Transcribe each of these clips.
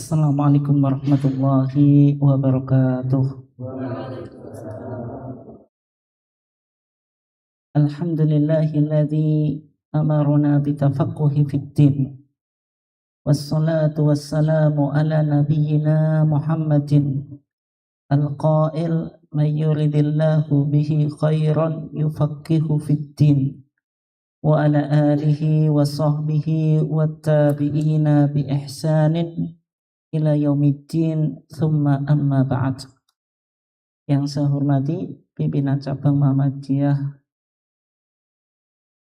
Assalamualaikum warahmatullahi wabarakatuh. Alhamdulillahilladzi amarna bitafaqquhi fiddin. Wassalatu wassalamu ala nabiyyina Muhammadin al-qail man yuridillahu bihi khairan yufaqihu fiddin. Wa ala alihi wa sahbihi wa tabi'ina bi ihsanin ila yaumiddin, thumma amma ba'd. Yang saya hormati pimpinan cabang Muhammadiyah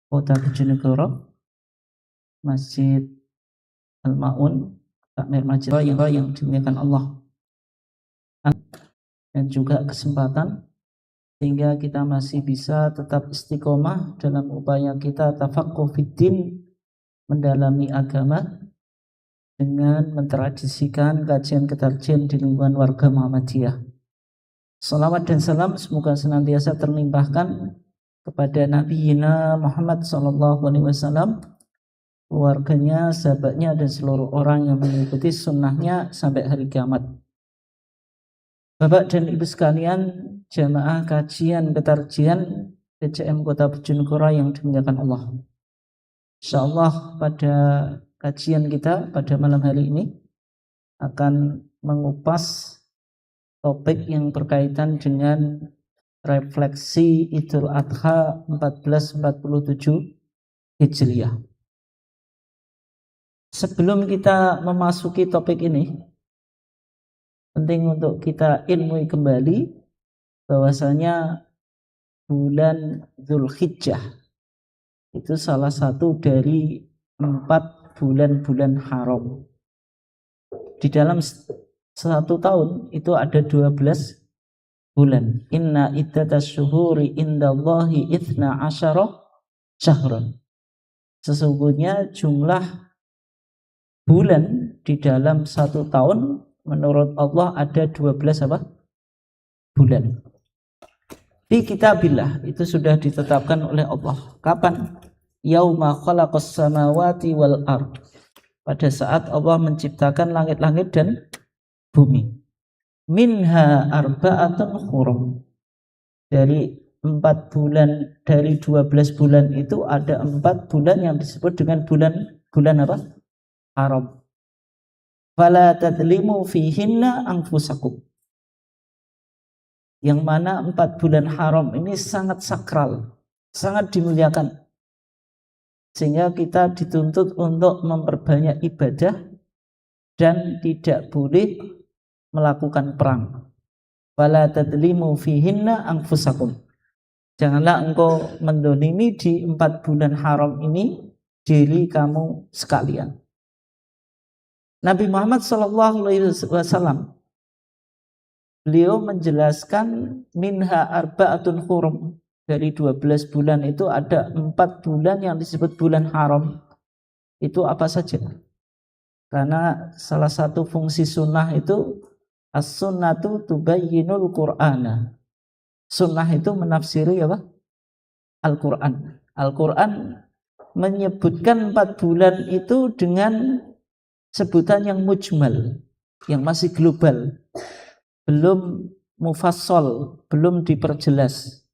Kota Bojonegoro, Masjid Al-Ma'un, Takmir Masjid yang dimuliakan Allah, dan juga kesempatan sehingga kita masih bisa tetap istiqomah dalam upaya kita tafaqquh fiddin, mendalami agama dengan mentradisikan kajian-kajian di lingkungan warga Muhammadiyah. Salawat dan salam semoga senantiasa terlimpahkan kepada Nabi Muhammad SAW, keluarganya, sahabatnya, dan seluruh orang yang mengikuti sunnahnya sampai hari kiamat. Bapak dan Ibu sekalian, jamaah kajian ketarjian PCM Kota Bojonegoro yang dimuliakan Allah. Insyaallah pada kajian kita pada malam hari ini akan mengupas topik yang berkaitan dengan refleksi Idul Adha 1447 Hijriah. Sebelum kita memasuki topik ini, penting untuk kita ilmui kembali bahwasanya bulan Dzulhijjah itu salah satu dari 4 bulan-bulan haram. Di dalam satu tahun itu ada 12 bulan. Inna iddatas syuhuri indallahi 12 syahran. Sesungguhnya jumlah bulan di dalam satu tahun menurut Allah ada 12 bulan. Di kitabillah itu sudah ditetapkan oleh Allah. Kapan? Yauma khalaqas samawati wal ard. Pada saat Allah menciptakan langit-langit dan bumi. Minha arba'atun hurum. Dari 4 bulan, dari 12 bulan itu ada 4 bulan yang disebut dengan bulan apa? Haram. Fala tadlimu fihinna anfusakum. Yang mana 4 bulan haram ini sangat sakral, sangat dimuliakan, sehingga kita dituntut untuk memperbanyak ibadah dan tidak boleh melakukan perang. Fala tadlimu fihinna anfusakum. Janganlah engkau mendolimi di 4 bulan haram ini diri kamu sekalian. Nabi Muhammad SAW, beliau menjelaskan minha arba'atun hurum. Dari 12 bulan itu ada 4 bulan yang disebut bulan haram. Itu apa saja? Karena salah satu fungsi sunnah itu as-sunnatu tubayyinul qur'ana. Sunnah itu menafsiri apa? Al-Quran. Al-Quran menyebutkan 4 bulan itu dengan sebutan yang mujmal, yang masih global, belum mufassal, belum diperjelas.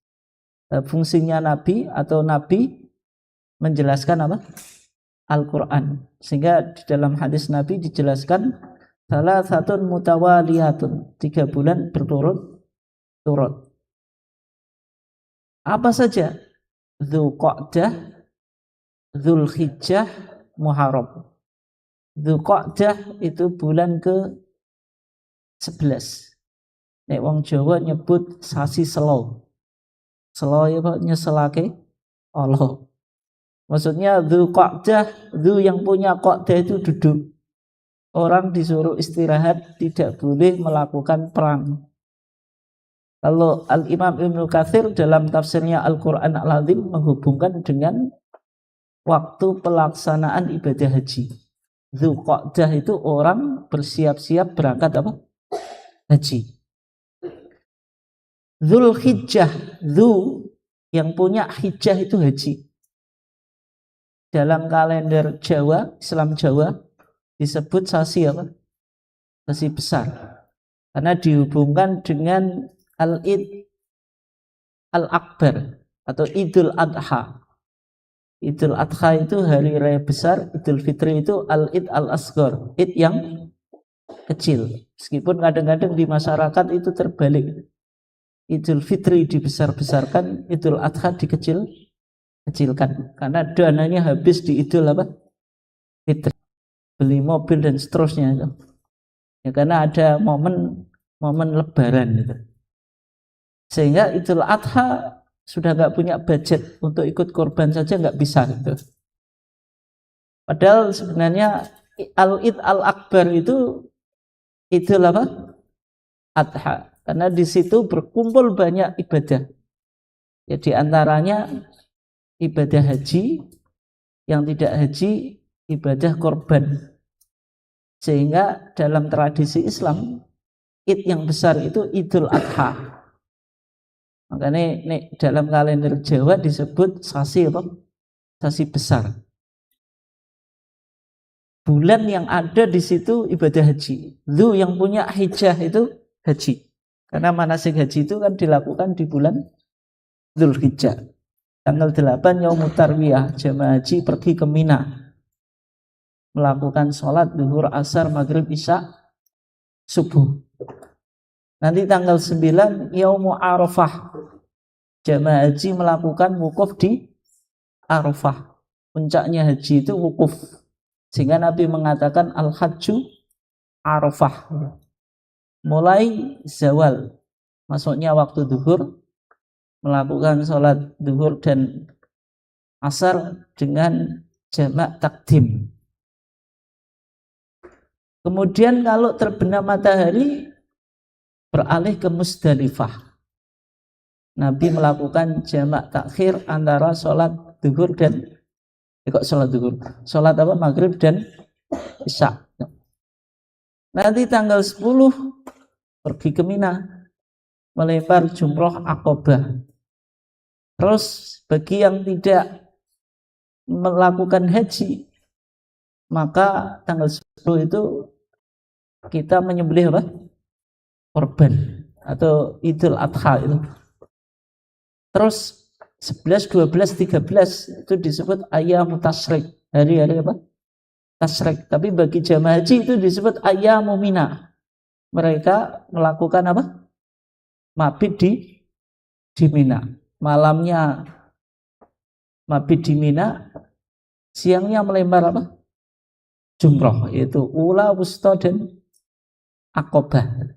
Fungsinya Nabi atau Nabi menjelaskan apa? Al-Quran. Sehingga di dalam hadis Nabi dijelaskan salah satu mutawaliyatun, 3 bulan berturut-turut. Apa saja? Dzulqa'dah, Dzulhijjah, Muharram. Dzulqa'dah itu bulan ke-11. Nek wong Jawa nyebut sasi selo. Selo ya Pak, nyeselake Allah. Maksudnya Dzulqa'dah, Dzu yang punya Qa'dah itu duduk. Orang disuruh istirahat, tidak boleh melakukan perang. Kalau Al-Imam Ibnu Katsir dalam tafsirnya Al-Quran Al-Azim menghubungkan dengan waktu pelaksanaan ibadah haji. Dzulqa'dah itu orang bersiap-siap berangkat apa? Haji. Dzulhijjah, Dzu yang punya hijjah itu haji. Dalam kalender Jawa, Islam Jawa disebut sasi apa? sasi besar. Karena dihubungkan dengan Al-Id Al-Akbar atau Idul Adha. Idul Adha itu hari raya besar, Idul Fitri itu Al-Id Al-Asghar, Id yang kecil. Meskipun kadang-kadang di masyarakat itu terbalik. Idul Fitri dibesar-besarkan, Idul Adha dikecilkan. Karena dananya habis di Idul Fitri. Beli mobil dan seterusnya itu. Ya, karena ada momen lebaran gitu. Sehingga Idul Adha sudah nggak punya budget untuk ikut korban saja nggak bisa gitu. Padahal sebenarnya Al-Id Al-Akbar itu Idul Adha. Karena di situ berkumpul banyak ibadah. Ya, di antaranya ibadah haji, yang tidak haji ibadah korban. Sehingga dalam tradisi Islam Id yang besar itu Idul Adha. Makanya dalam kalender Jawa disebut sasi Sasi besar. Bulan yang ada di situ ibadah haji. Dzu yang punya hijjah itu haji. Karena manasik haji itu kan dilakukan di bulan Dzulhijjah. Tanggal 8 Yaumut Tarwiyah, jemaah haji pergi ke Mina. Melakukan sholat zuhur, asar, maghrib, isya, subuh. Nanti tanggal 9 Yaumul Arafah. Jamaah haji melakukan wukuf di Arafah. Puncaknya haji itu wukuf. Sehingga Nabi mengatakan al-hajju Arafah. Mulai zawal, masuknya waktu zuhur, melakukan sholat zuhur dan asar dengan jamak takdim. Kemudian kalau terbenam matahari, beralih ke Musdalifah. Nabi melakukan jamak takhir antara sholat zuhur dan sholat maghrib dan isya. Nanti tanggal 10 pergi ke Mina, melempar jumroh Aqabah. Terus bagi yang tidak melakukan haji, maka tanggal 10 itu kita menyembelih korban atau Idul Adha itu. Terus 11, 12, 13 itu disebut Ayyamut Tasyrik, hari-hari Tasyrik. Tapi bagi jamaah haji itu disebut Ayyamu Mina. Mereka melakukan mabit di Mina. Malamnya mabit di Mina, siangnya melempar jumroh, yaitu ula, wusta, dan Aqabah.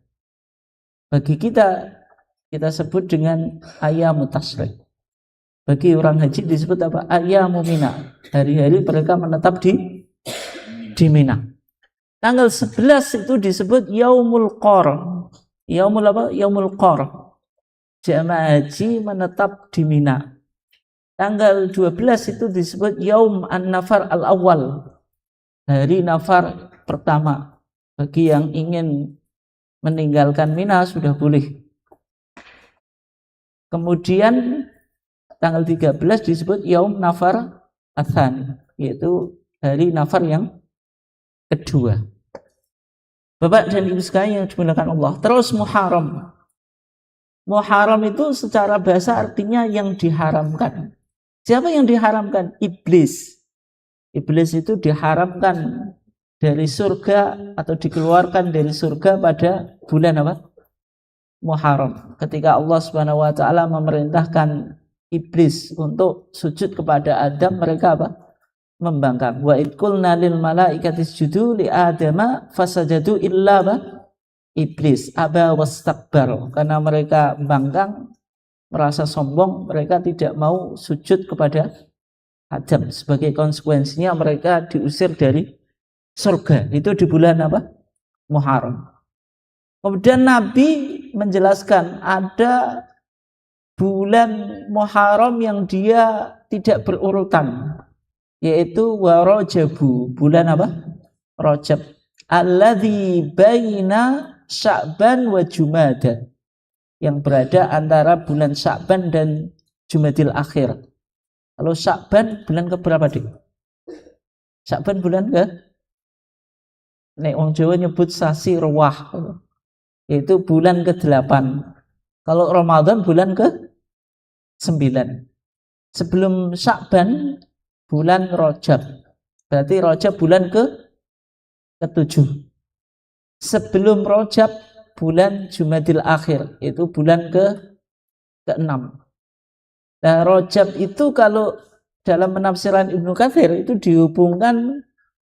Bagi kita sebut dengan Ayyamut Tasyrik. Bagi orang haji disebut Ayyamu Mina. Hari-hari mereka menetap di Mina. Tanggal 11 itu disebut Yaumul Qar. Yaumul Qar. Jamaah haji menetap di Mina. Tanggal 12 itu disebut Yaum An-Nafar Al-Awwal. Hari nafar pertama. Bagi yang ingin meninggalkan Mina sudah boleh. Kemudian tanggal 13 disebut Yaum Nafar Atsan, yaitu hari nafar yang kedua. Bapak dan Ibu sekalian yang dimuliakan Allah. Terus Muharram. Muharram itu secara bahasa artinya yang diharamkan. Siapa yang diharamkan? Iblis. Iblis itu diharamkan dari surga atau dikeluarkan dari surga pada bulan Muharram. Ketika Allah Subhanahu wa taala memerintahkan iblis untuk sujud kepada Adam, mereka membangkang. Wa id qulna lil malaikati isjudu li adama fasajadu illa iblis aba wastakbar. Karena mereka bangkang, merasa sombong, mereka tidak mau sujud kepada Adam. Sebagai konsekuensinya mereka diusir dari surga. Itu di bulan Muharram. Kemudian Nabi menjelaskan ada bulan Muharram yang dia tidak berurutan, yaitu Rajabu, bulan Rajab, alladzi baina Sya'ban wa Jumada, yang berada antara bulan Sya'ban dan Jumadil Akhir. Kalau Sya'ban bulan keberapa, Dik? Sya'ban bulan Nek wong Jawa nyebut sasi ruwah, yaitu bulan ke-8. Kalau Ramadan bulan ke-9. Sebelum Sya'ban bulan Rajab. Berarti Rajab bulan ke-7. Sebelum Rajab bulan Jumadil Akhir, itu bulan ke-6. Nah, Rajab itu kalau dalam penafsiran Ibnu Katsir itu dihubungkan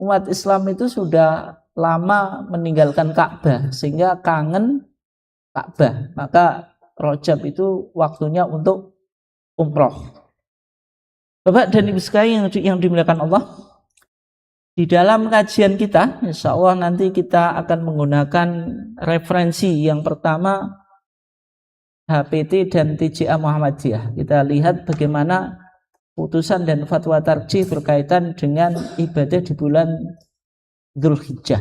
umat Islam itu sudah lama meninggalkan Ka'bah sehingga kangen Ka'bah. Maka Rajab itu waktunya untuk umroh. Bapak dan Ibu sekalian yang dimuliakan Allah, di dalam kajian kita, insya Allah nanti kita akan menggunakan referensi yang pertama HPT dan TJA Muhammadiyah. Kita lihat bagaimana putusan dan fatwa tarjih berkaitan dengan ibadah di bulan Dzulhijjah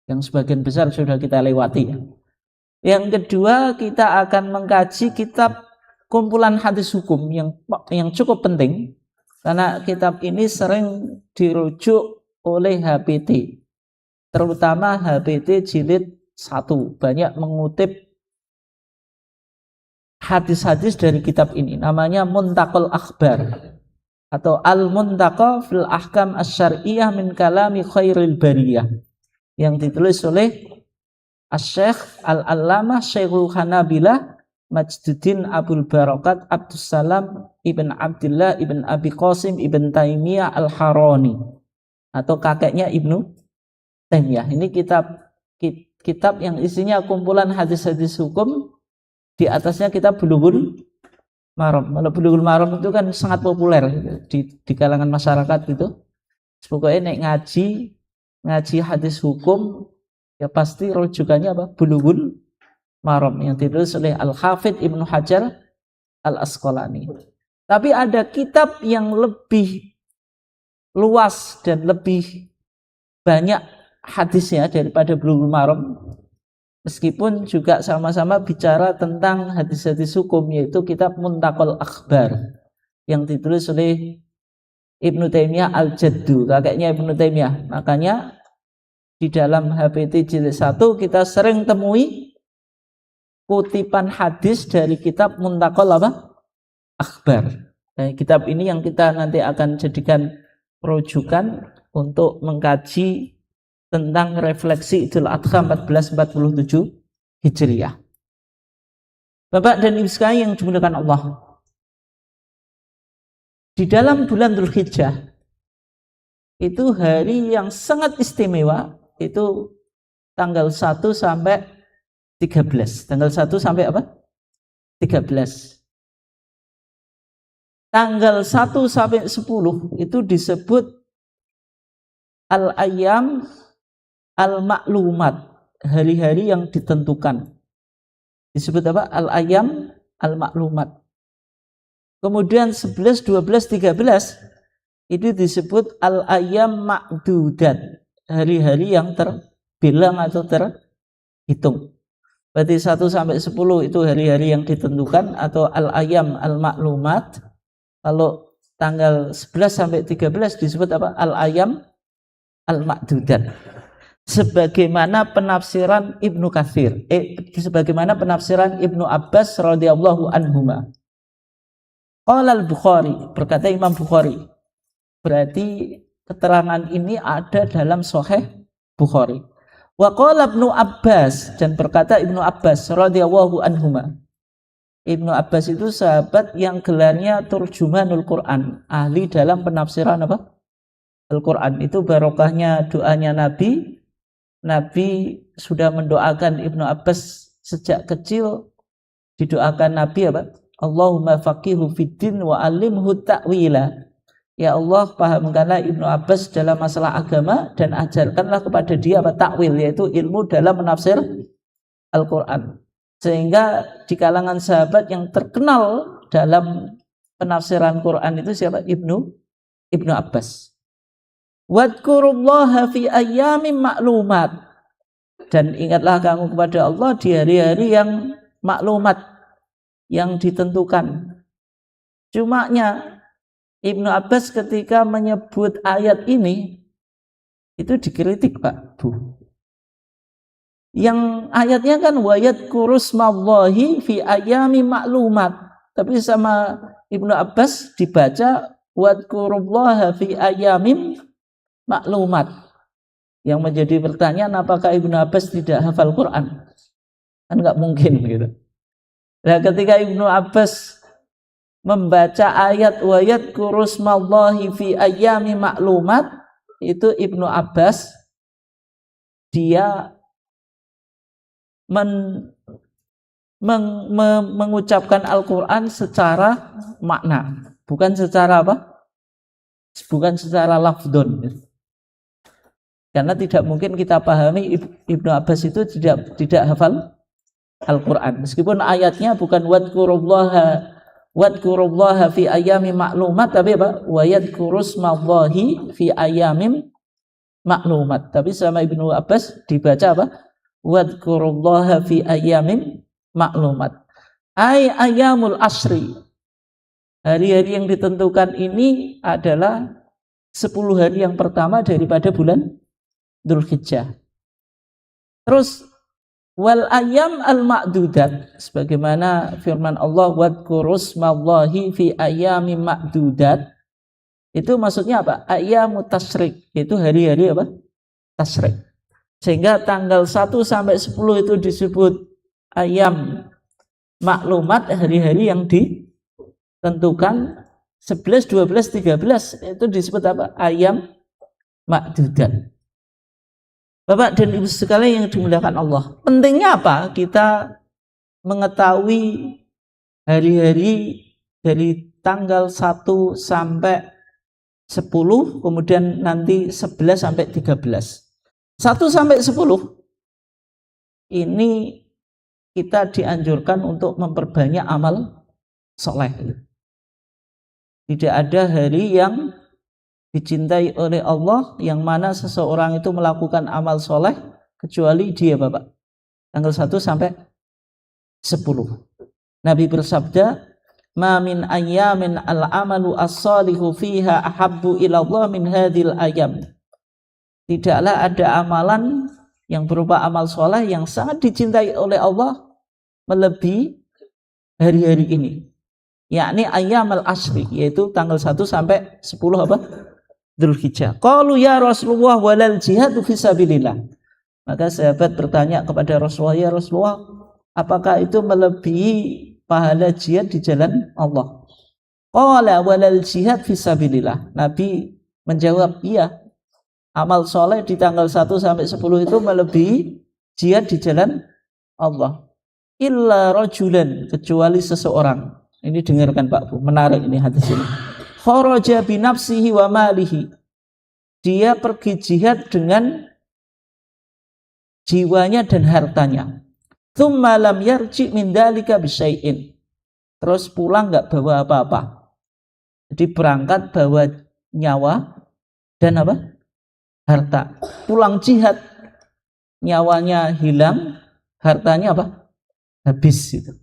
yang sebagian besar sudah kita lewati. Yang kedua, kita akan mengkaji kitab kumpulan hadis hukum yang cukup penting karena kitab ini sering dirujuk oleh HPT, terutama HPT jilid 1 banyak mengutip hadis-hadis dari kitab ini, namanya Muntaqal Akhbar atau Al-Muntaqa fil Ahkam Asy-Syar'iyyah min Kalami Khairil Bariyah yang ditulis oleh Asy-Syaikh Al-Allamah Syekhul Hanabilah Majduddin Abul Barakat Abdussalam Ibn Abdullah Ibn Abi Qasim Ibn Taimiyah Al-Harani atau kakeknya Ibnu Taimiyah. Ini kitab yang isinya kumpulan hadis-hadis hukum. Di atasnya kitab Bulughul Maram. Kalau Bulughul Maram itu kan sangat populer di kalangan masyarakat gitu. Pokoknya ngaji hadis hukum ya pasti rujukannya apa? Bulughul Maram yang ditulis oleh Al-Hafidz Ibnu Hajar Al-Asqalani. Tapi ada kitab yang lebih luas dan lebih banyak hadisnya daripada Bulughul Maram, meskipun juga sama-sama bicara tentang hadis-hadis hukum, yaitu kitab Muntaqal Akhbar yang ditulis oleh Ibnu Taimiyah Al-Jaddu, kakeknya Ibnu Taimiyah. Makanya di dalam HPT jilid 1 kita sering temui kutipan hadis dari kitab Muntaqal Akhbar. Nah, kitab ini yang kita nanti akan jadikan rujukan untuk mengkaji tentang refleksi Idul Adha 1447 Hijriah. Bapak dan Ibu sekalian yang dimuliakan Allah, di dalam bulan Dzulhijjah itu hari yang sangat istimewa, itu tanggal 1 sampai 13. Tanggal 1 sampai apa? 13. Tanggal 1 sampai 10 itu disebut Al-Ayyam Al-Ma'lumat, hari-hari yang ditentukan. Disebut apa? Al-Ayyam Al-Ma'lumat. Kemudian 11, 12, 13 itu disebut Al-Ayyam Ma'dudat, hari-hari yang terbilang atau terhitung. Berarti 1 sampai 10 itu hari-hari yang ditentukan atau Al-Ayyam Al-Ma'lumat. Kalau tanggal 11 sampai 13 disebut apa? Al-Ayyam Al-Ma'dudat. Sebagaimana penafsiran Ibnu Katsir, sebagaimana penafsiran Ibnu Abbas radhiyallahu anhuma. Qala al-Bukhari, berkata Imam Bukhari. Berarti keterangan ini ada dalam Sahih Bukhari. Wa qala Ibnu Abbas, dan berkata Ibnu Abbas radhiyallahu anhuma. Ibnu Abbas itu sahabat yang gelarnya Turjumanul Quran, ahli dalam penafsiran apa? Al-Quran. Itu barokahnya doanya Nabi. Nabi sudah mendoakan Ibnu Abbas sejak kecil, didoakan Nabi apa? Allahumma faqihu fiddin wa alimhu ta'wila. Ya Allah, pahamkanlah Ibnu Abbas dalam masalah agama dan ajarkanlah kepada dia apa? Takwil, yaitu ilmu dalam menafsir Al-Quran. Sehingga di kalangan sahabat yang terkenal dalam penafsiran Quran itu siapa? Ibnu Abbas. Wadkurullaha fi ayyamin ma'lumat, dan ingatlah kamu kepada Allah di hari-hari yang maklumat, yang ditentukan. Cumanya Ibnu Abbas ketika menyebut ayat ini Itu dikritik Pak Bu. Yang ayatnya kan wayat kurusmallahi fi ayami maklumat. Tapi sama Ibnu Abbas dibaca wadkurullaha fi ayamin maklumat. Yang menjadi pertanyaan, apakah Ibnu Abbas tidak hafal Quran? Kan nggak mungkin gitu. Nah, ketika Ibnu Abbas membaca ayat wayat kurusmallahi fi ayami maklumat, itu Ibnu Abbas dia mengucapkan Al-Quran secara makna, bukan secara apa? Bukan secara lafdun. Karena tidak mungkin kita pahami Ibnu Abbas itu tidak hafal Al-Quran. Meskipun ayatnya bukan wadkurullaha fi ayami maklumat, tapi apa? Wa yadkurusmallahi fi ayamin maklumat. Tapi sama Ibnu Abbas dibaca apa? Wadkurullaha fi ayamin maklumat. Ayamul asri. Hari-hari yang ditentukan ini adalah 10 hari yang pertama daripada bulan Dzulhijjah. Terus wal ayam al ma'dudat, sebagaimana firman Allah wadkurusmallahi fi ayami ma'dudat, itu maksudnya apa? Ayyamut tasyrik, itu hari-hari apa? Tasyrik. Sehingga tanggal 1 sampai 10 itu disebut ayam maklumat, hari-hari yang ditentukan. 11, 12, 13 itu disebut apa? Ayam ma'dudat. Bapak dan Ibu sekalian yang dimuliakan Allah, pentingnya apa? Kita mengetahui hari-hari dari tanggal 1 sampai 10, kemudian nanti 11 sampai 13. 1 sampai 10 ini kita dianjurkan untuk memperbanyak amal soleh. Tidak ada hari yang dicintai oleh Allah yang mana seseorang itu melakukan amal soleh kecuali dia Bapak, tanggal 1 sampai 10. Nabi bersabda, ma min ayyamin al-amalu as-salihu fiha ahabbu ilallah min hadhil ayam. Tidaklah ada amalan yang berupa amal soleh yang sangat dicintai oleh Allah melebihi hari-hari ini, yakni ayyam al-asri, yaitu tanggal 1 sampai 10 apa? Dzulhijjah. Qalu ya Rasulullah walal jihadu fisabilillah. Maka sahabat bertanya kepada Rasulullah, ya Rasulullah, apakah itu melebihi pahala jihad di jalan Allah? Qala walal jihad fisabilillah. Nabi menjawab, iya, amal soleh di tanggal 1 sampai 10 itu melebihi jihad di jalan Allah. Illa rajulan, kecuali seseorang. Ini dengarkan Pak Bu, menarik ini hadis ini. Kharaja binafsihi wa malihi. Dia pergi jihad dengan jiwanya dan hartanya. Tsumma lam yarji min dzalika bisyai'in. Terus pulang enggak bawa apa-apa. Jadi berangkat bawa nyawa dan apa? Harta. Pulang jihad, nyawanya hilang, hartanya apa? Habis gitu.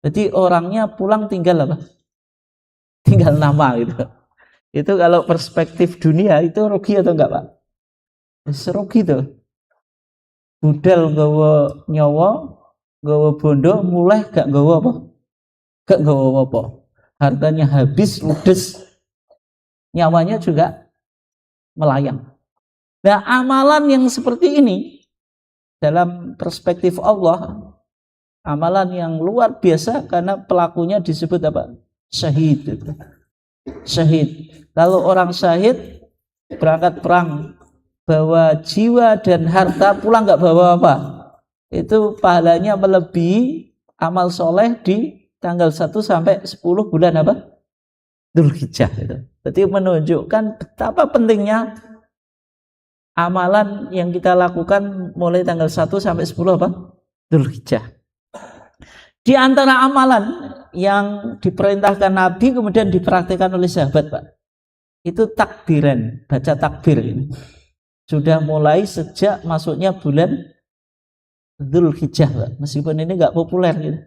Jadi orangnya pulang tinggal apa? Tinggal nama gitu. Itu kalau perspektif dunia itu rugi atau enggak Pak? Rugi tuh. Budal gawa nyawa, gawa bondo, mulai gak gawa apa? Gak gawa apa? Hartanya habis, ludes. Nyawanya juga melayang. Nah, amalan yang seperti ini dalam perspektif Allah, amalan yang luar biasa karena pelakunya disebut apa? Syahid. Syahid. Kalau orang syahid berangkat perang bawa jiwa dan harta, pulang nggak bawa apa, itu pahalanya melebihi amal soleh di tanggal 1 sampai 10 bulan apa? Dzulhijjah itu. Jadi menunjukkan betapa pentingnya amalan yang kita lakukan mulai tanggal 1 sampai 10 apa? Dzulhijjah. Di antara amalan yang diperintahkan Nabi kemudian dipraktikkan oleh sahabat Pak, itu takbiran, baca takbir ini. Sudah mulai sejak masuknya bulan Dzulhijjah Pak. Meskipun ini nggak populer gitu.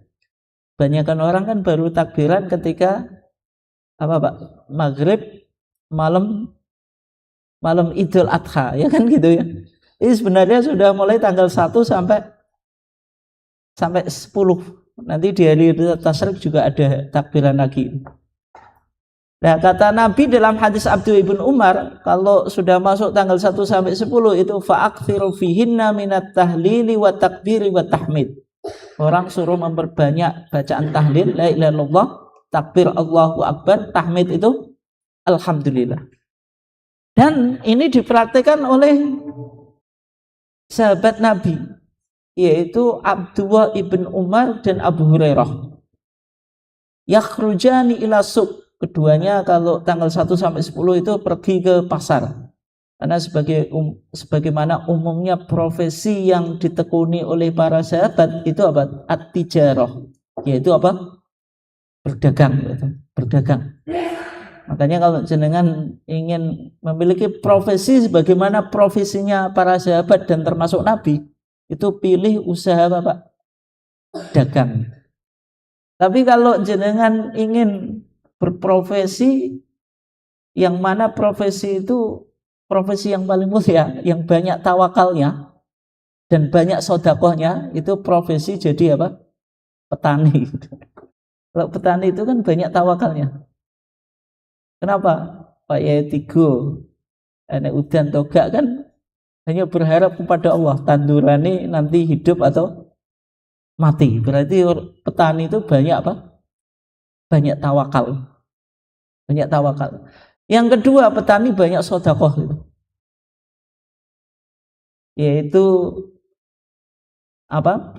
Banyakan orang kan baru takbiran ketika apa Pak? Maghrib, malam malam Idul Adha, ya kan gitu ya. Ini sebenarnya sudah mulai tanggal 1 sampai 10. Nanti di hari Tasyrik juga ada takbiran lagi. Nah, kata Nabi dalam hadis Abdullah ibn Umar, kalau sudah masuk tanggal 1 sampai 10 itu fa'aktsiru fihinna minat tahlili wa takbiri wa tahmid. Orang suruh memperbanyak bacaan tahlil, la ilaha illallah, takbir Allahu Akbar, tahmid itu alhamdulillah. Dan ini dipraktikkan oleh sahabat Nabi, yaitu Abdullah ibn Umar dan Abu Hurairah. Yakhrujani ila suq. Keduanya kalau tanggal 1 sampai 10 itu pergi ke pasar. Karena sebagaimana umumnya profesi yang ditekuni oleh para sahabat itu apa? At-tijarah, yaitu apa? Berdagang. Makanya kalau jenengan ingin memiliki profesi sebagaimana profesinya para sahabat dan termasuk Nabi, itu pilih usaha apa, Pak? Dagang. Tapi kalau jenengan ingin berprofesi yang mana profesi itu profesi yang paling mulia, yang banyak tawakalnya dan banyak sodakohnya, itu profesi jadi apa? Petani. Kalau petani itu kan banyak tawakalnya. Kenapa? Pak Yatigo, anak udan toga kan hanya berharap kepada Allah, tandurane nanti hidup atau mati. Berarti petani itu banyak apa? Banyak tawakal. Yang kedua, petani banyak sodakoh gitu. Yaitu apa?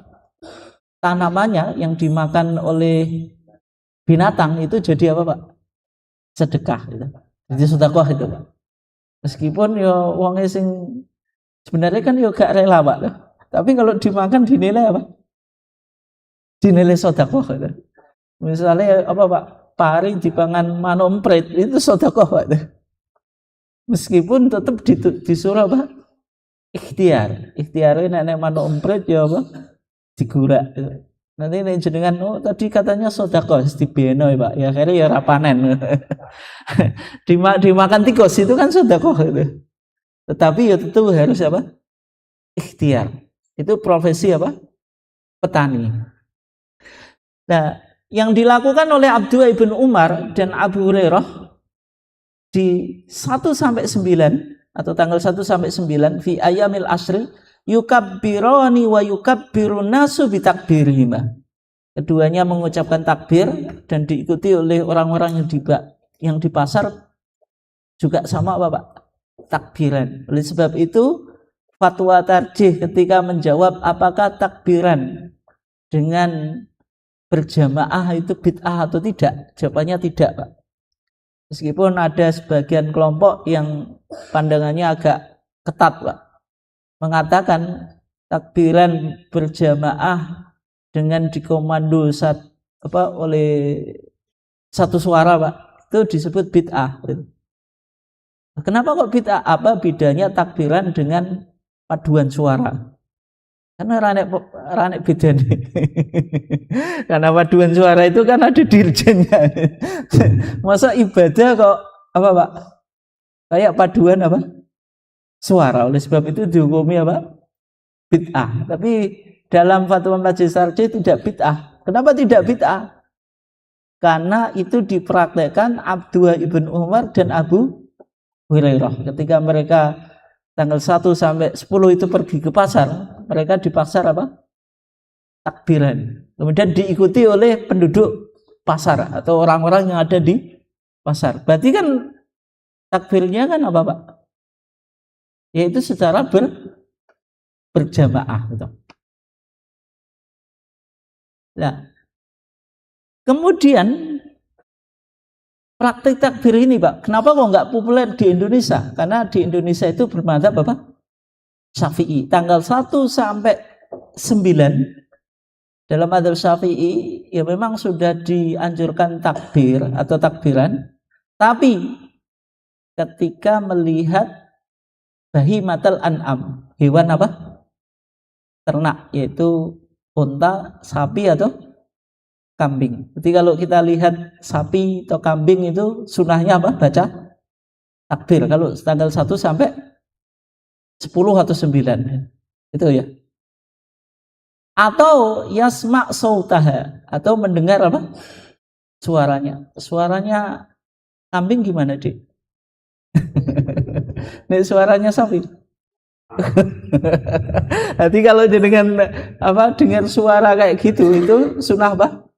Tanamannya yang dimakan oleh binatang itu jadi apa, Pak? Sedekah gitu. Jadi sodakoh itu, Pak. Meskipun ya wong sing sebenarnya kan ya gak rela, Pak. Tapi kalau dimakan dinilai apa? Dinilai sodakoh gitu. Misalnya apa, Pak? Pari dipangan manompret itu sodakoh, Pak. Meskipun tetap disuruh apa? Ikhtiarnya nenek manompret ya apa? Digurak. Nanti nek jenengan tadi katanya sodakoh dibeno ya, Pak. Ya akhirnya ya rapanen. Dimakan tikus itu kan sodakoh itu. Tetapi ya tentu harus apa? Ikhtiar. Itu profesi apa? Petani. Nah, yang dilakukan oleh Abdullah ibn Umar dan Abu Hurairah di 1 sampai 9 atau tanggal 1 sampai 9 fi ayamil asri yukabbirani wa yukabbirun nasu bitakbirihima. Keduanya mengucapkan takbir dan diikuti oleh orang-orang yang di pasar juga sama apa, Pak? Takbiran. Oleh sebab itu fatwa tarjih ketika menjawab apakah takbiran dengan berjamaah itu bid'ah atau tidak, jawabannya tidak, Pak. Meskipun ada sebagian kelompok yang pandangannya agak ketat, Pak, mengatakan takbiran berjamaah dengan dikomando oleh satu suara, Pak, itu disebut bid'ah. Kenapa kok bid'ah? Apa bedanya takbiran dengan paduan suara? Karena ranek beda nih. Karena paduan suara itu kan ada dirjennya. Masa ibadah kok apa, Pak? Kayak paduan apa? Suara. Oleh sebab itu dihukumi apa? Bid'ah. Tapi dalam fatwa Majelis Tarjih tidak bid'ah. Kenapa tidak bid'ah? Karena itu dipraktekkan Abdullah ibn Umar dan Abu Hurairah. Ketika mereka tanggal 1 sampai 10 itu pergi ke pasar, mereka di pasar apa? Takbiran. Kemudian diikuti oleh penduduk pasar atau orang-orang yang ada di pasar. Berarti kan takbirnya kan apa, Pak? Yaitu secara berjamaah gitu. Nah, kemudian praktik takbir ini, Pak, kenapa kok nggak populer di Indonesia? Karena di Indonesia itu bermadzhab apa? Syafi'i. Tanggal 1 sampai 9 dalam madzhab Syafi'i ya memang sudah dianjurkan takbir atau takbiran, tapi ketika melihat bahimatul an'am, hewan apa? Ternak, yaitu unta, sapi atau kambing. Jadi kalau kita lihat sapi atau kambing itu sunahnya apa? Baca takbir. Kalau tanggal 1 sampai 10 atau 9. Itu ya. Atau yasma' sautaha, atau mendengar apa? Suaranya. Suaranya kambing gimana, Dik? Nih suaranya sapi. Nanti kalau dengan apa dengar suara kayak gitu itu sunnah apa?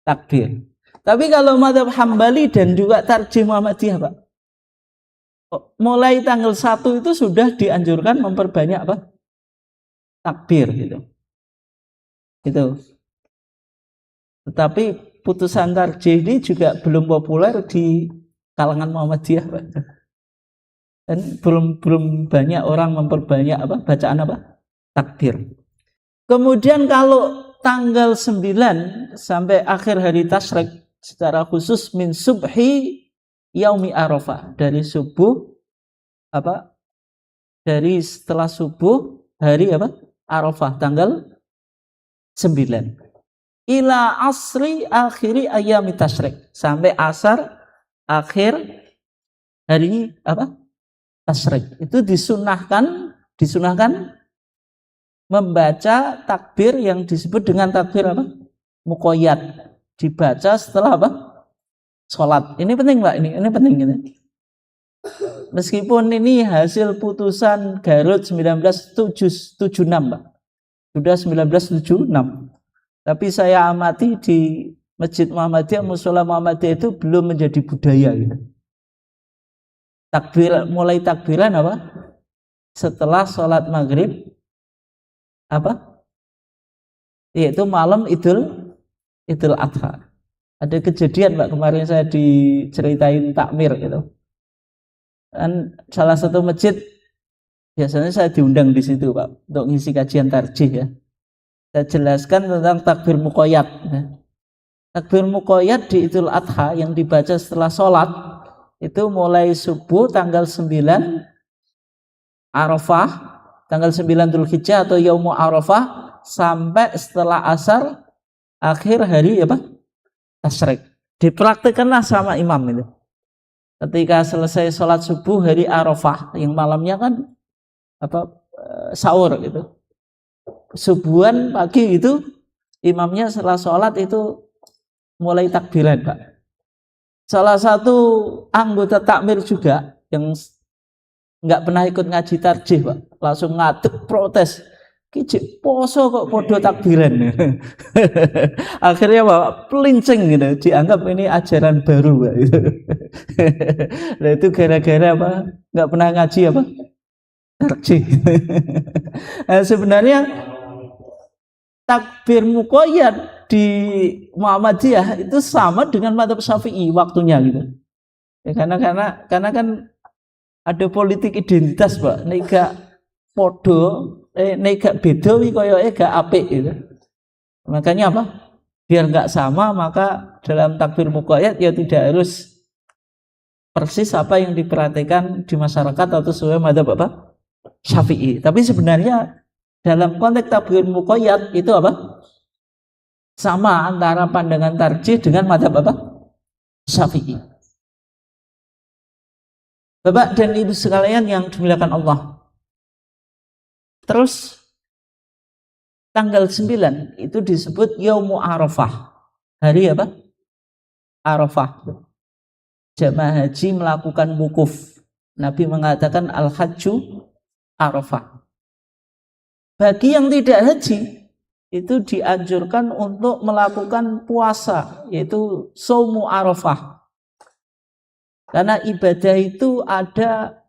Takbir. Tapi kalau mazhab Hambali dan juga tarjih Muhammadiyah, Pak, mulai tanggal 1 itu sudah dianjurkan memperbanyak apa? Takbir gitu. Gitu. Tetapi putusan tarjih ini juga belum populer di kalangan Muhammadiyah, Pak. Dan belum banyak orang memperbanyak apa? Bacaan apa? Takbir. Kemudian kalau tanggal 9 sampai akhir hari tasyrik secara khusus min subhi yaumi arafah, dari subuh apa? Dari setelah subuh hari apa? Arafah tanggal 9 ila asri akhiri ayami tasyrik, sampai asar akhir hari apa? Tasyrik. Itu disunahkan membaca takbir yang disebut dengan takbir apa? Muqayyad, dibaca setelah apa? Sholat. Ini penting, Pak, ini penting gitu. Meskipun ini hasil putusan Garut 1976, Pak. Sudah 1976. Tapi saya amati di Masjid Muhammadiyah, Mushola Muhammadiyah itu belum menjadi budaya gitu. Takbir, mulai takbiran apa? Setelah sholat maghrib apa? Yaitu malam Idul Adha. Ada kejadian, Pak, kemarin saya diceritain takmir gitu. Dan salah satu masjid, biasanya saya diundang di situ, Pak, untuk ngisi kajian tarjih ya. Saya jelaskan tentang takbir muqayyad. Takbir muqayyad di Idul Adha yang dibaca setelah sholat itu mulai subuh tanggal 9 Arafah, tanggal 9 Dzulhijjah atau Yaumu Arafah, sampai setelah asar akhir hari apa? Tasyrik. Dipraktikkanlah sama imam itu. Ketika selesai sholat subuh hari Arafah, yang malamnya kan apa, sahur gitu. Subuhan pagi itu imamnya setelah sholat itu mulai takbiran, Pak. Salah satu anggota takmir juga yang nggak pernah ikut ngaji tarjih, Pak, langsung ngadeg protes, kijik poso kok podo takbiran. Akhirnya Pak pelincing gitu, dianggap ini ajaran baru, Pak. Nah itu gara-gara apa? Nggak pernah ngaji apa? Tarjih. Nah, sebenarnya takbir muqayyad di Muhammadiyah itu sama dengan madzhab Syafi'i waktunya gitu. Ya, karena kan ada politik identitas, Pak. Nek gak podo, nek gak beda wi koyoke gak apik gitu. Makanya apa? Biar nggak sama, maka dalam takbir muqayyad ya tidak harus persis apa yang diperhatikan di masyarakat atau sesuai madzhab apa? Syafi'i. Tapi sebenarnya dalam konteks takbir muqayyad itu apa? Sama antara pandangan tarjih dengan madzhab apa? Syafi'i. Bapak dan Ibu sekalian yang dimuliakan Allah. Terus tanggal 9 itu disebut Yaumu Arafah. Hari apa? Arafah. Jamaah haji melakukan wukuf. Nabi mengatakan al-hajju Arafah. Bagi yang tidak haji itu dianjurkan untuk melakukan puasa, yaitu Shaumu Arafah. Karena ibadah itu ada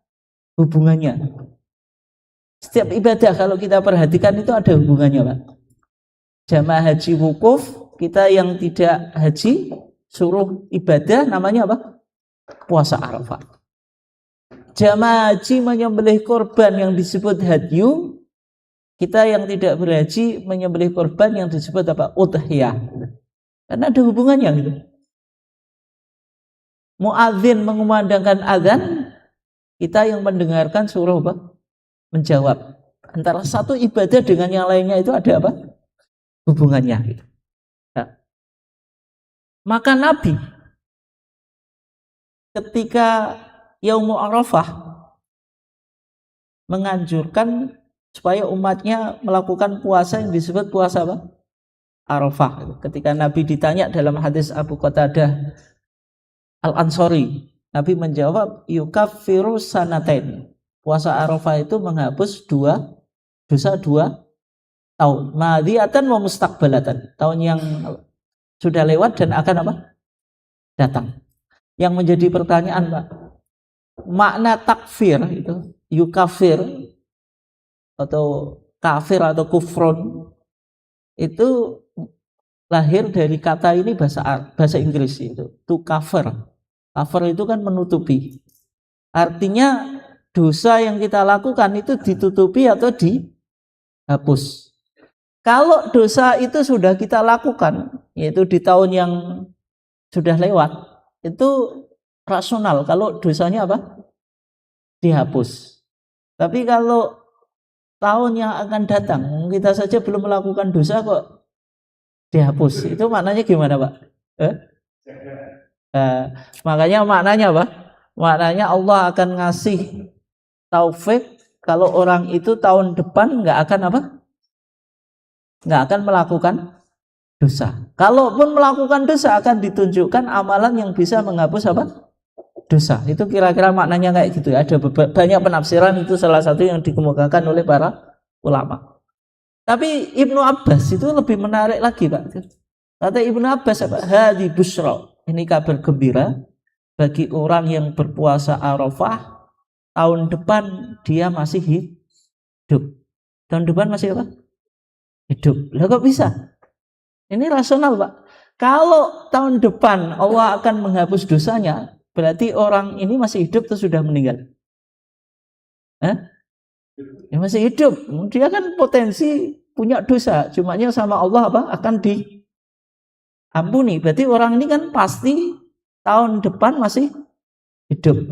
hubungannya. Setiap ibadah kalau kita perhatikan itu ada hubungannya, Pak. Jamaah haji wukuf, kita yang tidak haji suruh ibadah namanya apa? Puasa Arafah. Jamaah haji menyembelih korban yang disebut hadyu, kita yang tidak berhaji menyembelih korban yang disebut apa? Udhiyah. Karena ada hubungannya gitu. Muadzin mengumandangkan azan, kita yang mendengarkan suruh apa? Menjawab. Antara satu ibadah dengan yang lainnya itu ada apa? Hubungannya gitu. Nah, maka Nabi ketika Yaumul Arafah menganjurkan supaya umatnya melakukan puasa yang disebut puasa apa? Arafah. Ketika Nabi ditanya dalam hadis Abu Qatadah Al-Ansori, Nabi menjawab, yukaffiru sanatain. Puasa Arafah itu menghapus dosa 2 tahun. Madhiatan wa mustaqbalatan. Tahun yang sudah lewat dan akan apa? Datang. Yang menjadi pertanyaan, Pak, makna takfir itu, yukafir atau kafir atau kufron itu lahir dari kata ini bahasa Inggris itu, to cover. Cover itu kan menutupi. Artinya dosa yang kita lakukan itu ditutupi atau dihapus. Kalau dosa itu sudah kita lakukan, yaitu di tahun yang sudah lewat, itu rasional. Kalau dosanya apa? Dihapus. Tapi kalau tahun yang akan datang, kita saja belum melakukan dosa kok dihapus. Itu maknanya gimana, Pak? Makanya maknanya apa? Maknanya Allah akan ngasih taufik kalau orang itu tahun depan nggak akan apa? Nggak akan melakukan dosa. Kalaupun melakukan dosa akan ditunjukkan amalan yang bisa menghapus apa? Dosa. Itu kira-kira maknanya kayak gitu ya. Ada banyak penafsiran, itu salah satu yang dikemukakan oleh para ulama. Tapi Ibnu Abbas itu lebih menarik lagi, Pak. Kata Ibnu Abbas apa? Hadi busra. Ini kabar gembira bagi orang yang berpuasa Arafah, tahun depan dia masih hidup. Tahun depan masih apa? Hidup. Lah kok bisa? Ini rasional, Pak. Kalau tahun depan Allah akan menghapus dosanya, berarti orang ini masih hidup atau sudah meninggal? Ya masih hidup. Dia kan potensi punya dosa. Cumanya sama Allah apa? Akan diampuni. Berarti orang ini kan pasti tahun depan masih hidup.